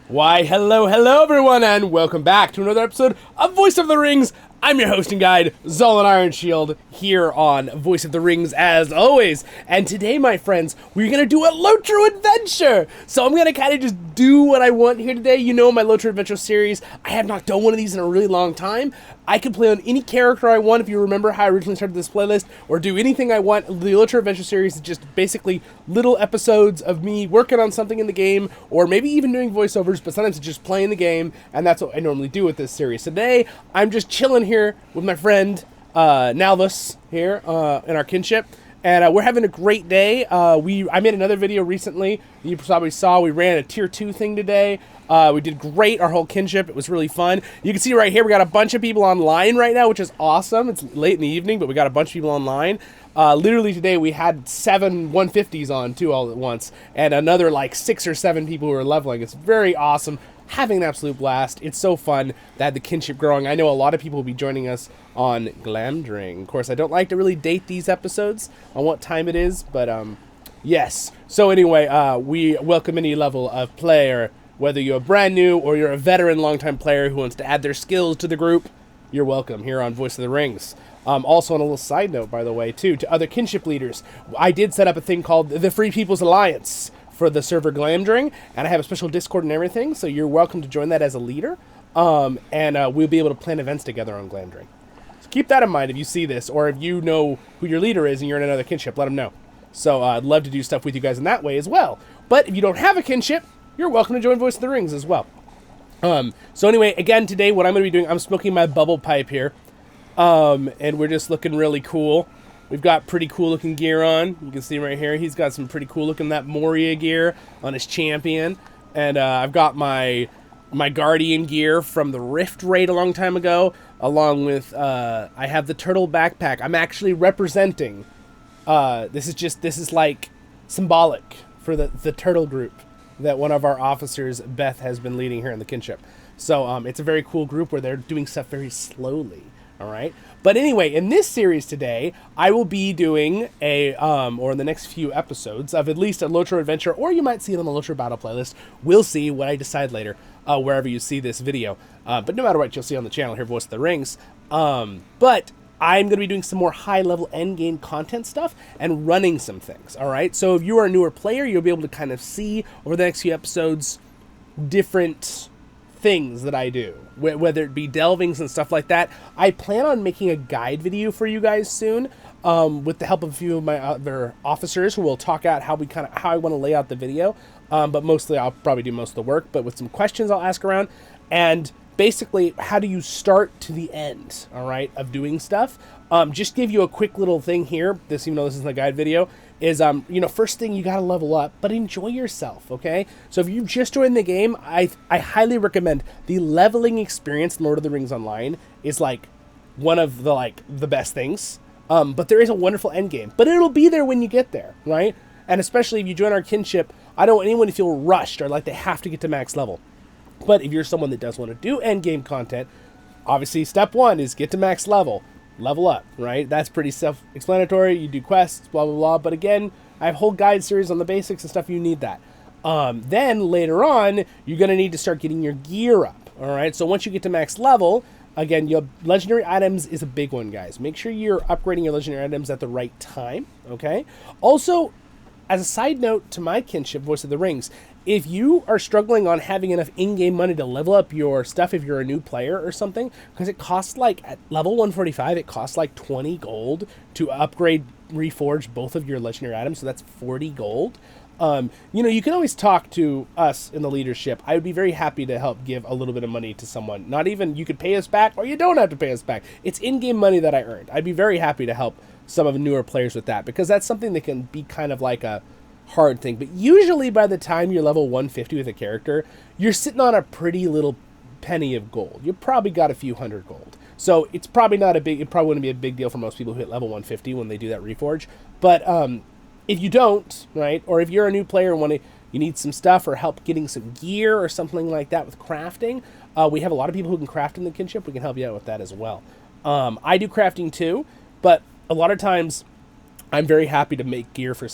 Why, hello everyone, and welcome back to another episode of Voice of the Rings. I'm your host and guide, Zollin Ironshield, here on Voice of the Rings as always. And today, my friends, we're going to do a LOTRO adventure. So I'm going to kind of just do what I want here today. You know my LOTRO adventure series. I have not done one of these in a really long time. I can play on any character I want, if you remember how I originally started this playlist, or do anything I want. The LOTRO adventure series is just basically little episodes of me working on something in the game, or maybe even doing voiceovers, but sometimes it's just playing the game, and that's what I normally do with this series. Today, I'm just chilling here with my friend Nalvus here in our kinship, and we're having a great day. I made another video recently. You probably saw we ran a tier 2 thing today. We did great, our whole kinship. It was really fun. You can see right here we got a bunch of people online right now, which is awesome. It's late in the evening, but we got a bunch of people online. Literally today we had 7 150s on too all at once, and another like 6 or 7 people who are leveling. It's very awesome. Having an absolute blast. It's so fun that the kinship growing. I know a lot of people will be joining us on Glamdring. Of course, I don't like to really date these episodes on what time it is, but yes. So anyway, we welcome any level of player, whether you're brand new or you're a veteran longtime player who wants to add their skills to the group. You're welcome here on Voice of the Rings. Also on a little side note, by the way, too, to other kinship leaders, I did set up a thing called the Free People's Alliance for the server Glamdring, and I have a special Discord and everything, so you're welcome to join that as a leader, and we'll be able to plan events together on Glamdring. So keep that in mind if you see this, or if you know who your leader is and you're in another kinship, let them know. So I'd love to do stuff with you guys in that way as well. But if you don't have a kinship, you're welcome to join Voice of the Rings as well. So anyway, again, today what I'm going to be doing, I'm smoking my bubble pipe here, and we're just looking really cool. We've got pretty cool looking gear on. You can see right here, he's got some pretty cool looking that Moria gear on his champion. And I've got my Guardian gear from the Rift raid a long time ago, along with, I have the turtle backpack. I'm actually representing, this is like symbolic for the turtle group that one of our officers, Beth, has been leading here in the kinship. So it's a very cool group where they're doing stuff very slowly. All right. But anyway, in this series today, I will be doing or in the next few episodes of at least a LOTRO adventure, or you might see it on the LOTRO battle playlist. We'll see what I decide later, wherever you see this video. But no matter what, you'll see on the channel here, Voice of the Rings. But I'm going to be doing some more high-level endgame content stuff and running some things. All right. So if you are a newer player, you'll be able to kind of see over the next few episodes different things that I do, whether it be delvings and stuff like that. I plan on making a guide video for you guys soon, with the help of a few of my other officers who will talk out how I want to lay out the video. But mostly I'll probably do most of the work, but with some questions I'll ask around, and basically how do you start to the end, all right, of doing stuff. Just give you a quick little thing here, even though this isn't a guide video, is, first thing, you got to level up, but enjoy yourself, okay? So if you just joined the game, I highly recommend the leveling experience in Lord of the Rings Online is, like, one of the best things. But there is a wonderful end game, but it'll be there when you get there, right? And especially if you join our kinship, I don't want anyone to feel rushed or like they have to get to max level. But if you're someone that does want to do end game content, obviously step 1 is get to max level. Level up, right? That's pretty self-explanatory. You do quests, blah, blah, blah. But again, I have a whole guide series on the basics and stuff. You need that. Then later on, you're going to need to start getting your gear up, all right? So once you get to max level, again, your legendary items is a big one, guys. Make sure you're upgrading your legendary items at the right time, okay? Also, as a side note to my kinship, Voice of the Rings, if you are struggling on having enough in-game money to level up your stuff if you're a new player or something, because it costs like, at level 145, it costs like 20 gold to upgrade, reforge both of your legendary items, so that's 40 gold. You can always talk to us in the leadership. I would be very happy to help give a little bit of money to someone. Not even, you could pay us back, or you don't have to pay us back. It's in-game money that I earned. I'd be very happy to help some of the newer players with that, because that's something that can be kind of like a hard thing. But usually by the time you're level 150 with a character, you're sitting on a pretty little penny of gold. You probably got a few hundred gold. So it's probably not it probably wouldn't be a big deal for most people who hit level 150 when they do that reforge. But if you don't, right, or if you're a new player and you need some stuff or help getting some gear or something like that with crafting, we have a lot of people who can craft in the kinship. We can help you out with that as well. I do crafting too, but a lot of times I'm very happy to make gear for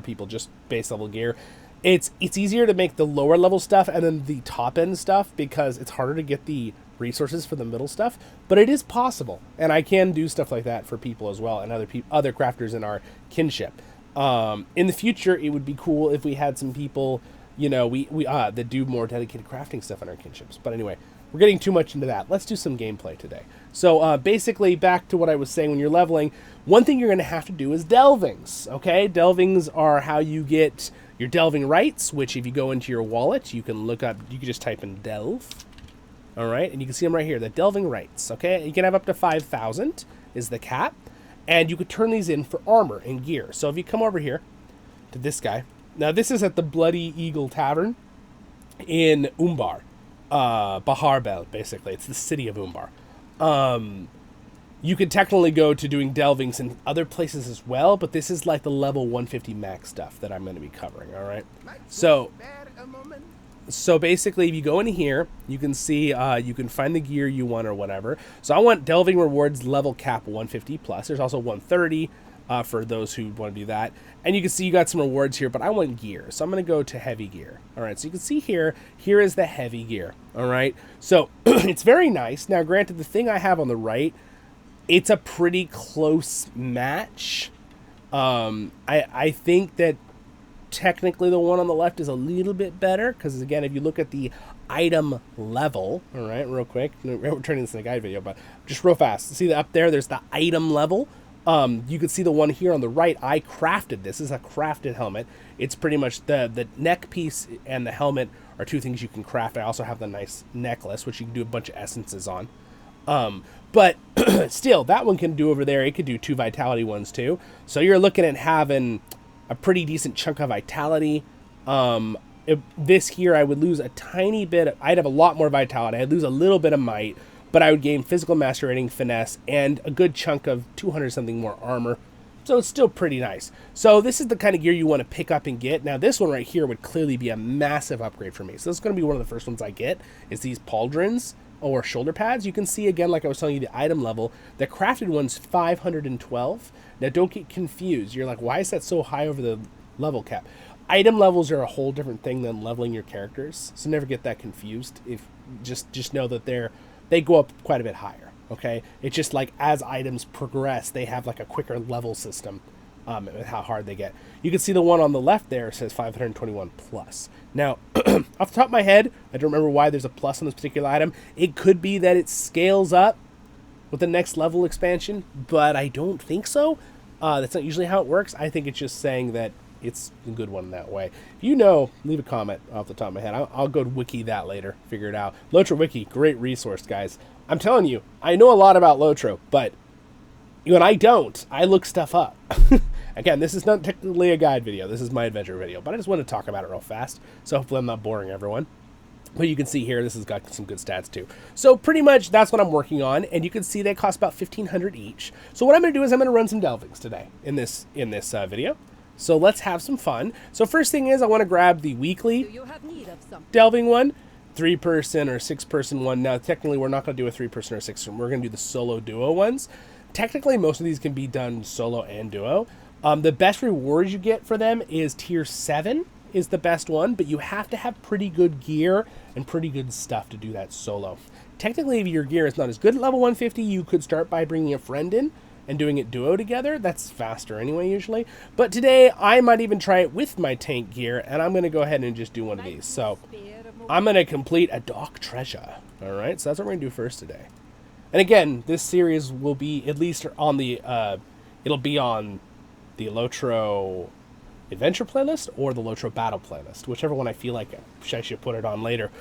people, just base level gear. It's easier to make the lower level stuff and then the top end stuff because it's harder to get the resources for the middle stuff, but it is possible, and I can do stuff like that for people as well and other crafters in our kinship. In the future, it would be cool if we had some people, you know, that do more dedicated crafting stuff in our kinships. But anyway, we're getting too much into that. Let's do some gameplay today. So basically, back to what I was saying, when you're leveling, one thing you're going to have to do is delvings. Okay, delvings are how you get your delving rights, which if you go into your wallet, you can look up. You can just type in delve. All right, and you can see them right here, the delving rights. Okay, you can have up to 5,000 is the cap, and you could turn these in for armor and gear. So if you come over here to this guy, now this is at the Bloody Eagle Tavern in Umbar, Bahar Bel, basically. It's the city of Umbar. You could technically go to doing delvings in other places as well, but this is like the level 150 max stuff that I'm going to be covering. All right, so basically, if you go in here, you can see, you can find the gear you want or whatever. So I want delving rewards level cap 150 plus. There's also 130 for those who want to do that. And you can see you got some rewards here, but I want gear. So I'm going to go to heavy gear. All right, so you can see here is the heavy gear. All right, so it's very nice. Now, granted, the thing I have on the right, it's a pretty close match. I think that technically the one on the left is a little bit better because, again, if you look at the item level, all right, real quick, we're turning this into a guide video, but just real fast, see up there's the item level. You can see the one here on the right. I crafted this. This is a crafted helmet. It's pretty much the neck piece and the helmet are two things you can craft. I also have the nice necklace, which you can do a bunch of essences on. But still, that one can do over there. It could do 2 vitality ones too. So you're looking at having a pretty decent chunk of vitality. This here, I would lose a tiny bit. I'd have a lot more vitality. I'd lose a little bit of might, but I would gain physical mastery rating, finesse, and a good chunk of 200 something more armor. So it's still pretty nice. So this is the kind of gear you want to pick up and get. Now this one right here would clearly be a massive upgrade for me. So this is going to be one of the first ones I get, is these pauldrons or shoulder pads. You can see, again, like I was telling you, the item level. The crafted one's 512. Now, don't get confused. You're like, why is that so high over the level cap? Item levels are a whole different thing than leveling your characters, so never get that confused. If just know that they go up quite a bit higher. Okay, it's just like as items progress, they have like a quicker level system with how hard they get. You can see the one on the left there says 521 plus. Now, off the top of my head, I don't remember why there's a plus on this particular item. It could be that it scales up with the next level expansion, but I don't think so. That's not usually how it works. I think it's just saying that it's a good one that way. If you know, leave a comment off the top of my head. I'll go to wiki that later, figure it out. LOTRO wiki, great resource, guys. I'm telling you, I know a lot about LOTRO, but when I don't, I look stuff up. Again, this is not technically a guide video. This is my adventure video, but I just want to talk about it real fast, so hopefully I'm not boring everyone. But you can see here, this has got some good stats too. So pretty much that's what I'm working on, and you can see they cost about 1,500 each. So what I'm going to do is I'm going to run some delvings today in this video. So let's have some fun. So first thing is I want to grab the weekly delving one, 3-person or 6-person one. Now technically we're not going to do a 3-person or 6-person. We're going to do the solo duo ones. Technically most of these can be done solo and duo. The best rewards you get for them is tier 7 is the best one, but you have to have pretty good gear and pretty good stuff to do that solo. Technically, if your gear is not as good at level 150, you could start by bringing a friend in and doing it duo together. That's faster anyway, usually. But today, I might even try it with my tank gear, and I'm going to go ahead and just do one of these. So I'm going to complete a dock treasure. All right, so that's what we're going to do first today. And again, this series will be at least on the, it'll be on the LOTRO Adventure playlist or the LOTRO Battle playlist, whichever one I feel like I should put it on later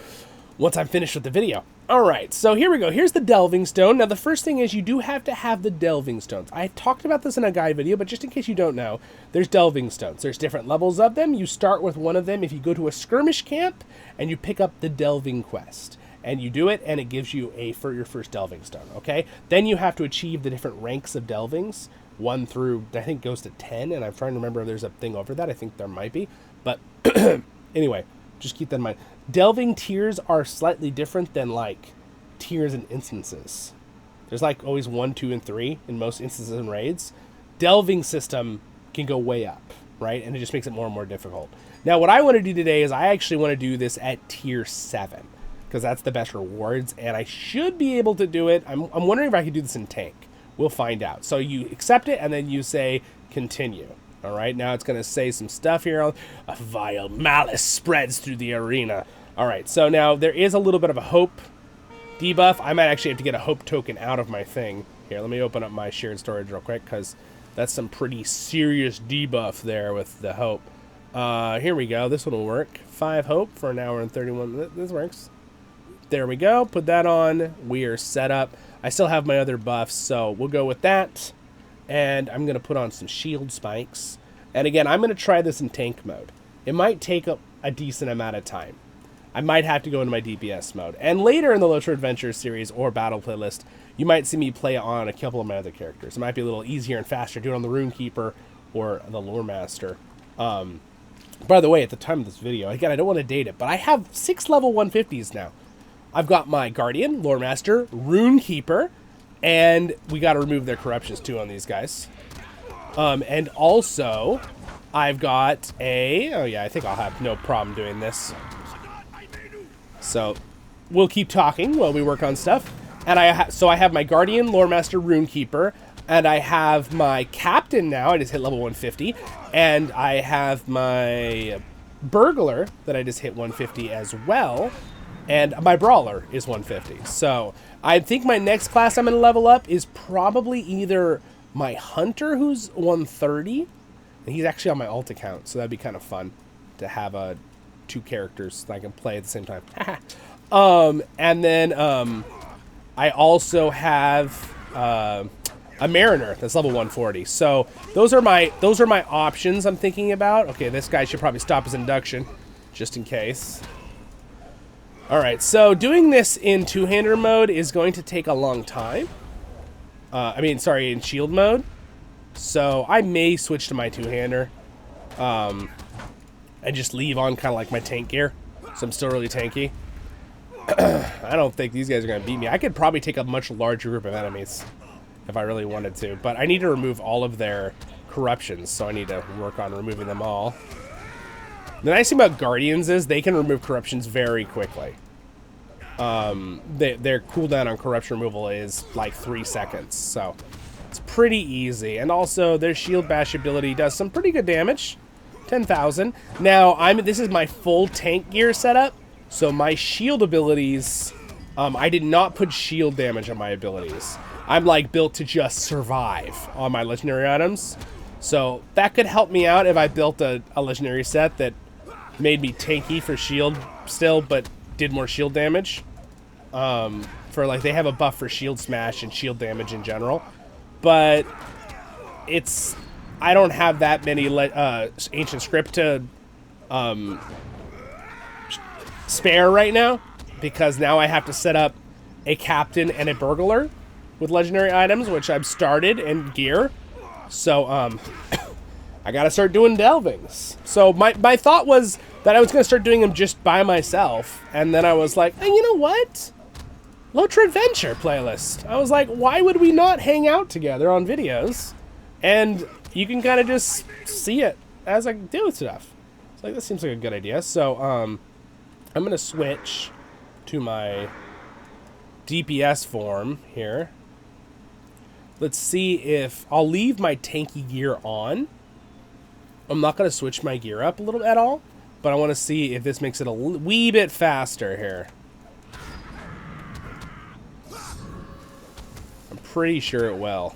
once I'm finished with the video. Alright, so here we go. Here's the delving stone. Now the first thing is you do have to have the delving stones. I talked about this in a guide video, but just in case you don't know, there's delving stones. There's different levels of them. You start with one of them if you go to a skirmish camp and you pick up the delving quest. And you do it, and it gives you for your first delving stone, okay? Then you have to achieve the different ranks of delvings, 1 through, I think, goes to 10, and I'm trying to remember if there's a thing over that. I think there might be, but anyway, just keep that in mind. Delving tiers are slightly different than, like, tiers and instances. There's, like, always 1, 2, and 3 in most instances and raids. Delving system can go way up, right? And it just makes it more and more difficult. Now, what I want to do today is I actually want to do this at tier 7, because that's the best rewards, and I should be able to do it. I'm wondering if I could do this in tank. We'll find out. So you accept it, and then you say continue. All right, now it's going to say some stuff here. A vile malice spreads through the arena. All right, so now there is a little bit of a hope debuff. I might actually have to get a hope token out of my thing. Here, let me open up my shared storage real quick, because that's some pretty serious debuff there with the hope. Here we go. This one will work. 5 hope for an hour and 31. This works. There we go. Put that on. We are set up. I still have my other buffs, so we'll go with that. And I'm going to put on some shield spikes. And again, I'm going to try this in tank mode. It might take a decent amount of time. I might have to go into my DPS mode. And later in the LOTRO Adventures series or battle playlist, you might see me play on a couple of my other characters. It might be a little easier and faster. Do it on the Runekeeper or the Lore Master. By the way, at the time of this video, again, I don't want to date it, but I have 6 level 150s now. I've got my Guardian, Lore Master, Runekeeper, and we got to remove their corruptions too on these guys. And also, I've got a... Oh yeah, I think I'll have no problem doing this. So, we'll keep talking while we work on stuff. And I have my Guardian, Lore Master, Runekeeper, and I have my Captain now. I just hit level 150. And I have my Burglar that I just hit 150 as well. And my Brawler is 150. So I think my next class I'm going to level up is probably either my Hunter, who's 130. And he's actually on my alt account, so that'd be kind of fun to have 2 characters that I can play at the same time. And then I also have a Mariner that's level 140. So those are my options I'm thinking about. Okay, this guy should probably stop his induction just in case. All right, so doing this in two-hander mode is going to take a long time. In shield mode. So I may switch to my two-hander and just leave on kind of like my tank gear. So I'm still really tanky. I don't think these guys are going to beat me. I could probably take a much larger group of enemies if I really wanted to. But I need to remove all of their corruptions, so I need to work on removing them all. The nice thing about Guardians is they can remove corruptions very quickly. Their cooldown on corruption removal is like 3 seconds, so it's pretty easy. And also, their shield bash ability does some pretty good damage. 10,000. Now, this is my full tank gear setup, so my shield abilities, I did not put shield damage on my abilities. I'm like built to just survive on my legendary items. So that could help me out if I built a legendary set that made me tanky for shield still, but did more shield damage. For like, they have a buff for shield smash and shield damage in general. But I don't have that many ancient script to spare right now, because now I have to set up a captain and a burglar with legendary items, which I've started, and gear. So I gotta start doing delvings. So my thought was that I was gonna start doing them just by myself, and then I was like, hey, you know what? LOTRO Adventure playlist. I was like, why would we not hang out together on videos? And you can kind of just see it as I do stuff. It's like, this seems like a good idea. So I'm gonna switch to my DPS form here. Let's see if I'll leave my tanky gear on. I'm not going to switch my gear up a little at all, but I want to see if this makes it a wee bit faster here. I'm pretty sure it will.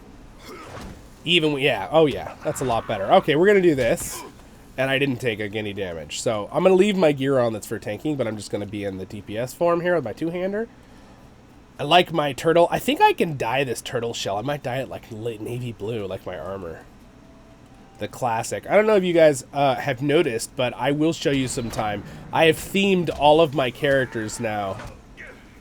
Yeah, oh yeah, that's a lot better. Okay, we're going to do this, and I didn't take any damage. So I'm going to leave my gear on that's for tanking, but I'm just going to be in the DPS form here with my two-hander. I like my turtle. I think I can dye this turtle shell. I might dye it like navy blue, like my armor. The classic. I don't know if you guys have noticed, but I will show you sometime. I have themed all of my characters now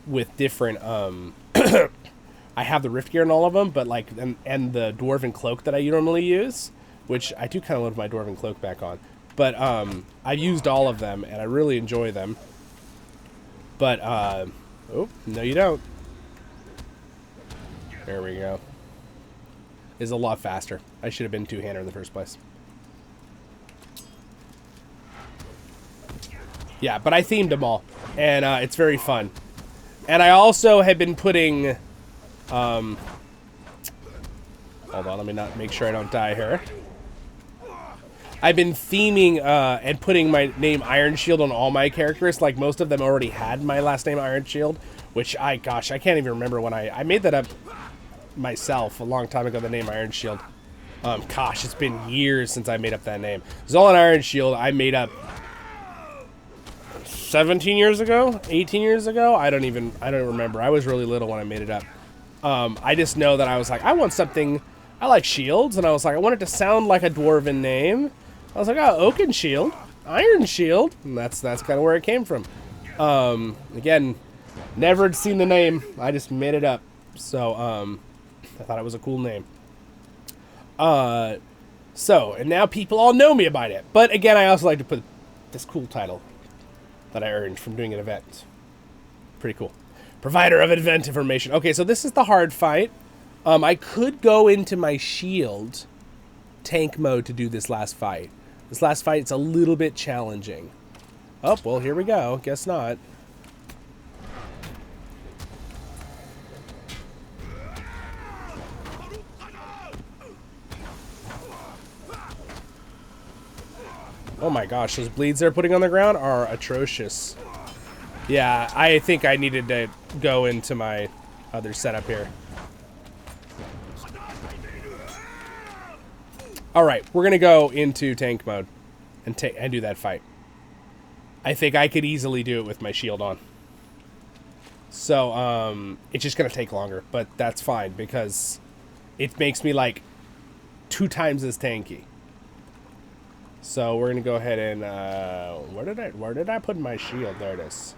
with different... I have the rift gear in all of them, but like, and the dwarven cloak that I normally use, which I do kind of love my dwarven cloak back on. But I've used all of them, and I really enjoy them. But, oh, no you don't. There we go. Is a lot faster. I should have been two-hander in the first place. Yeah, but I themed them all, and it's very fun. And I also have been putting, hold on, let me not make sure I don't die here. I've been theming and putting my name Ironshield on all my characters. Like, most of them already had my last name Ironshield, which gosh, I can't even remember when I made that up myself a long time ago, the name Ironshield. Gosh, it's been years since I made up that name. Zollin Ironshield, I made up 17 years ago, 18 years ago. I don't remember. I was really little when I made it up. I just know that I was like, I want something. I like shields, and I was like, I want it to sound like a dwarven name. I was like, oh, Oakenshield, Ironshield, and that's kind of where it came from. Again, never had seen the name. I just made it up. So, I thought it was a cool name. And now people all know me about it. But again, I also like to put this cool title that I earned from doing an event. Pretty cool. Provider of event information. Okay, so this is the hard fight. I could go into my shield tank mode to do this last fight. This last fight, it's a little bit challenging. Oh, well, here we go. Guess not. Oh my gosh, those bleeds they're putting on the ground are atrocious. Yeah, I think I needed to go into my other setup here. Alright, we're going to go into tank mode and do that fight. I think I could easily do it with my shield on. So, it's just going to take longer, but that's fine because it makes me like 2 times as tanky. So we're going to go ahead and, where did I put my shield? There it is.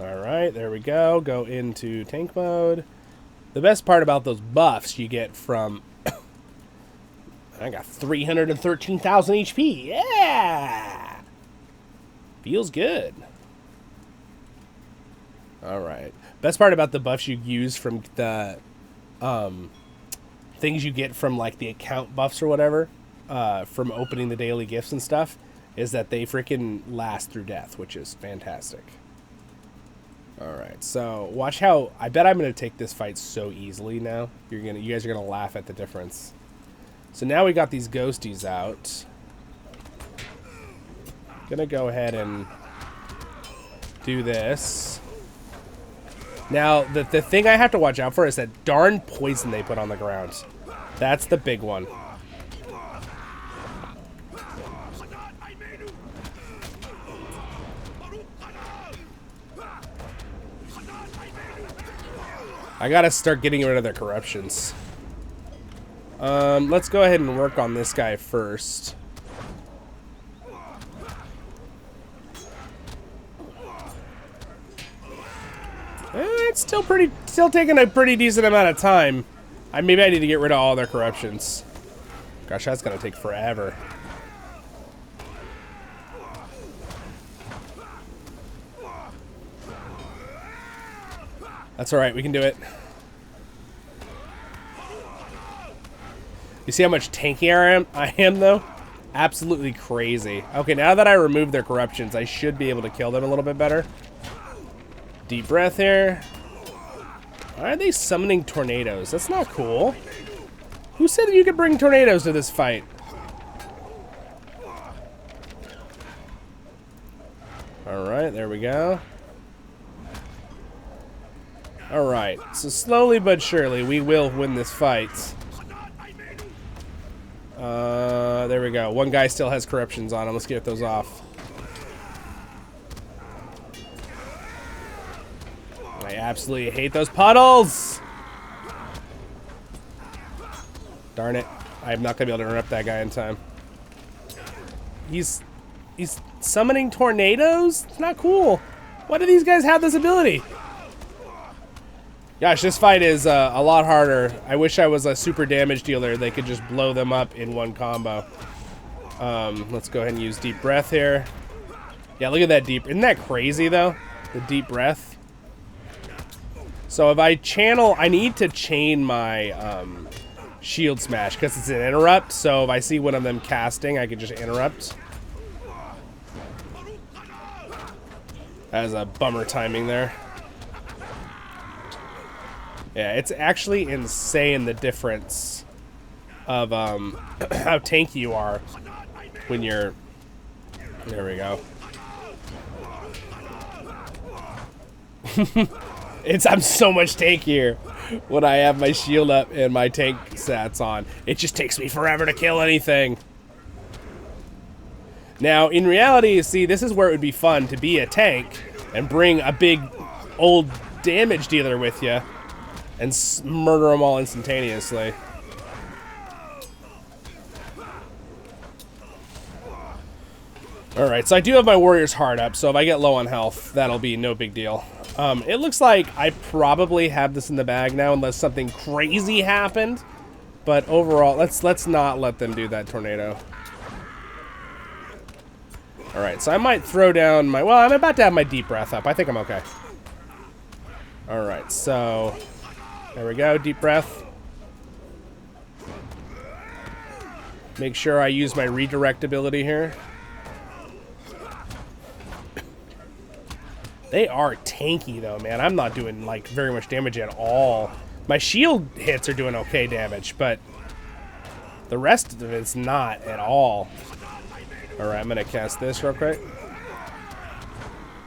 Alright, there we go. Go into tank mode. The best part about those buffs you get from... I got 313,000 HP. Yeah! Feels good. Alright. Best part about the buffs you use from the... things you get from, like, the account buffs or whatever, from opening the daily gifts and stuff, is that they freaking last through death, which is fantastic. Alright, so watch how... I bet I'm going to take this fight so easily now. You guys are going to laugh at the difference. So now we got these ghosties out. Gonna go ahead and do this. Now, the thing I have to watch out for is that darn poison they put on the ground. That's the big one. I gotta start getting rid of their corruptions. Let's go ahead and work on this guy first. It's still taking a pretty decent amount of time. Maybe I need to get rid of all their corruptions. Gosh, that's gonna take forever. That's alright, we can do it. You see how much tankier I am, though? Absolutely crazy. Okay, now that I removed their corruptions, I should be able to kill them a little bit better. Deep breath here. Why are they summoning tornadoes? That's not cool. Who said that you could bring tornadoes to this fight? Alright, there we go. Alright, so slowly but surely we will win this fight. There we go. One guy still has corruptions on him. Let's get those off. I absolutely hate those puddles! Darn it. I'm not going to be able to interrupt that guy in time. He's summoning tornadoes? It's not cool. Why do these guys have this ability? Gosh, this fight is a lot harder. I wish I was a super damage dealer. They could just blow them up in one combo. Let's go ahead and use deep breath here. Yeah, look at that deep. Isn't that crazy, though? The deep breath. So if I channel... I need to chain my shield smash because it's an interrupt. So if I see one of them casting, I can just interrupt. That was a bummer timing there. Yeah, it's actually insane the difference of how tanky you are when you're... There we go. I'm so much tankier when I have my shield up and my tank stats on. It just takes me forever to kill anything. Now, in reality, see, this is where it would be fun to be a tank and bring a big old damage dealer with you and murder them all instantaneously. Alright, so I do have my Warrior's Heart up, so if I get low on health, that'll be no big deal. It looks like I probably have this in the bag now, unless something crazy happened. But overall, let's not let them do that tornado. Alright, so I might throw down my... Well, I'm about to have my Deep Breath up. I think I'm okay. Alright, so... There we go, Deep Breath. Make sure I use my redirect ability here. They are tanky, though, man. I'm not doing, like, very much damage at all. My shield hits are doing okay damage, but the rest of it's not at all. Alright, I'm gonna cast this real quick.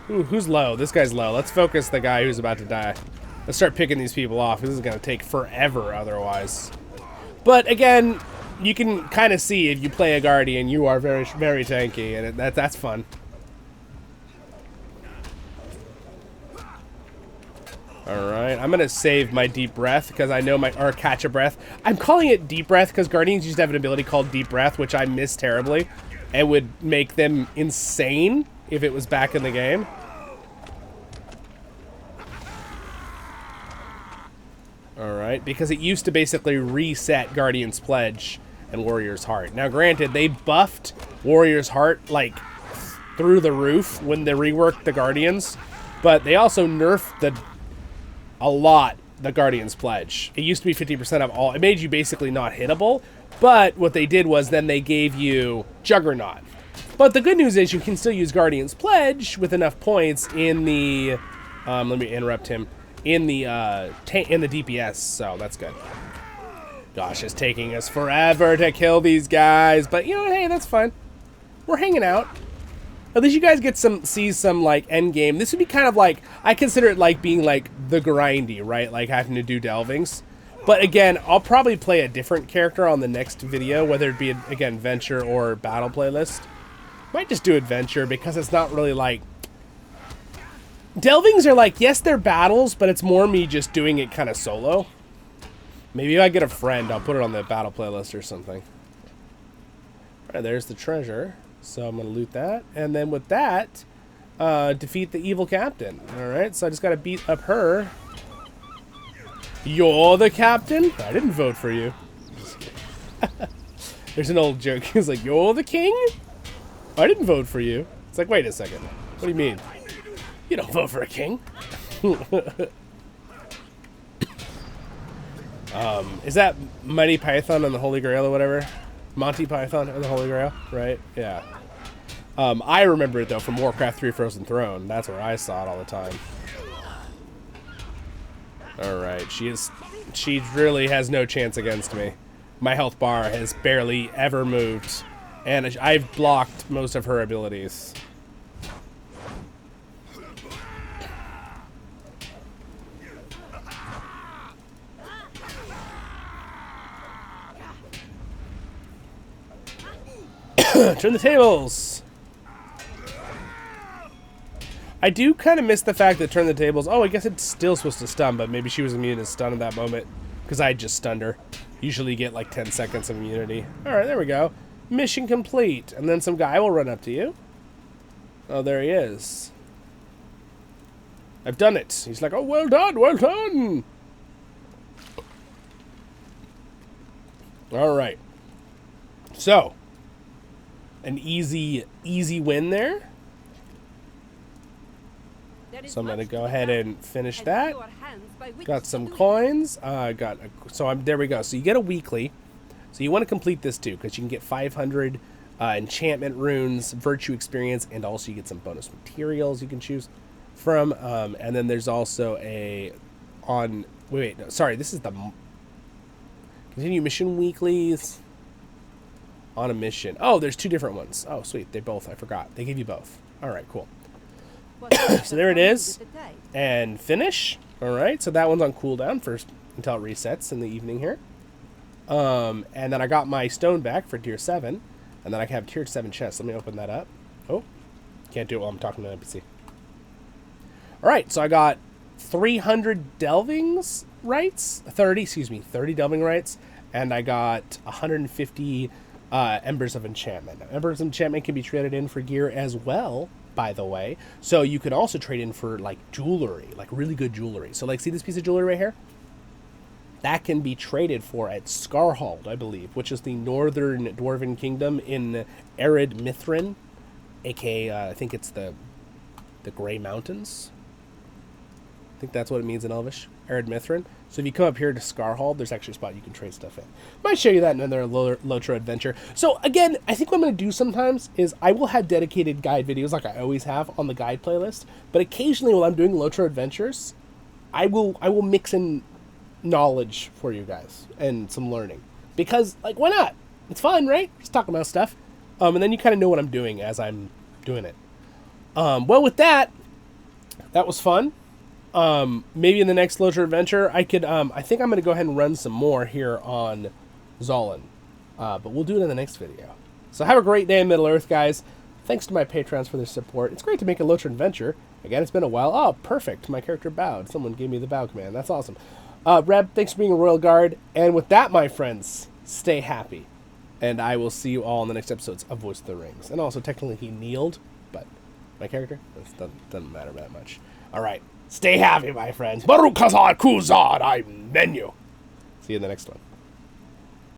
Ooh, who's low? This guy's low. Let's focus the guy who's about to die. Let's start picking these people off. This is gonna take forever otherwise. But again, you can kind of see if you play a Guardian, you are very, very tanky, and that's fun. Alright, I'm gonna save my Deep Breath because I know or Catch a Breath. I'm calling it Deep Breath because Guardians used to have an ability called Deep Breath, which I miss terribly. And would make them insane if it was back in the game. Alright, because it used to basically reset Guardian's Pledge and Warrior's Heart. Now granted, they buffed Warrior's Heart like through the roof when they reworked the Guardians, but they also nerfed a lot the Guardian's Pledge. It used to be 50% of all. It made you basically not hittable. But what they did was then they gave you Juggernaut. But the good news is you can still use Guardian's Pledge with enough points in the... let me interrupt him. In the DPS, so that's good. Gosh, it's taking us forever to kill these guys. But, you know, hey, that's fine. We're hanging out. At least you guys get see some, like, endgame. This would be kind of like... I consider it like being, like, the grindy, right? Like, having to do delvings. But again, I'll probably play a different character on the next video, whether it be, again, Venture or Battle Playlist. Might just do Adventure because it's not really like... Delvings are like, yes, they're battles, but it's more me just doing it kind of solo. Maybe if I get a friend, I'll put it on the Battle Playlist or something. Alright, there's the treasure. So I'm going to loot that. And then with that, defeat the evil captain. Alright, so I just got to beat up her. You're the captain? I didn't vote for you. There's an old joke. He's like, you're the king? I didn't vote for you. It's like, wait a second. What do you mean? You don't vote for a king. Is that Mighty Python and the Holy Grail or whatever? Monty Python and the Holy Grail, right? Yeah. I remember it, though, from Warcraft 3 Frozen Throne. That's where I saw it all the time. Alright, she really has no chance against me. My health bar has barely ever moved, and I've blocked most of her abilities. Turn the tables! I do kind of miss the fact that turn the tables... Oh, I guess it's still supposed to stun, but maybe she was immune to stun at that moment. Because I just stunned her. Usually you get like 10 seconds of immunity. Alright, there we go. Mission complete. And then some guy will run up to you. Oh, there he is. I've done it. He's like, oh, well done, well done! Alright. So. An easy win there. So I'm going to go ahead and finish that. Got some coins. There we go. So you get a weekly. So you want to complete this too, because you can get 500 enchantment runes, virtue experience, and also you get some bonus materials you can choose. from. And then there's also this is the continue mission weeklies on a mission. Oh, there's 2 different ones. Oh, sweet. I forgot. They give you both. All right, cool. So there it is. And finish. All right. So that one's on cooldown first until it resets in the evening here. And then I got my stone back for tier 7. And then I have tier 7 chests. Let me open that up. Oh, can't do it while I'm talking to an NPC. All right. So I got 300 delvings rights. 30 delving rights. And I got 150 Embers of Enchantment. Now, Embers of Enchantment can be traded in for gear as well, by the way. So you could also trade in for, like, jewelry, like really good jewelry. So, like, see this piece of jewelry right here? That can be traded for at Skarhold, I believe, which is the northern Dwarven kingdom in Arid Mithrin, aka, I think it's the Grey Mountains. I think that's what it means in Elvish, Arid Mithrin. So if you come up here to Skarhold, there's actually a spot you can trade stuff in. Might show you that in another LOTRO adventure. So again, I think what I'm going to do sometimes is I will have dedicated guide videos like I always have on the guide playlist. But occasionally while I'm doing LOTRO adventures, I will mix in knowledge for you guys and some learning. Because, like, why not? It's fun, right? Just talking about stuff. And then you kind of know what I'm doing as I'm doing it. Well, with that was fun. Maybe in the next LOTRO adventure, I think I'm going to go ahead and run some more here on Zollin. But we'll do it in the next video. So have a great day in Middle-earth, guys. Thanks to my patrons for their support. It's great to make a LOTRO adventure. Again, it's been a while. Oh, perfect. My character bowed. Someone gave me the bow command. That's awesome. Reb, thanks for being a Royal Guard. And with that, my friends, stay happy. And I will see you all in the next episodes of Voice of the Rings. And also, technically, he kneeled, but my character, doesn't matter that much. All right. Stay happy, my friends. Baruch Hazar Kuzar, I menu. See you in the next one.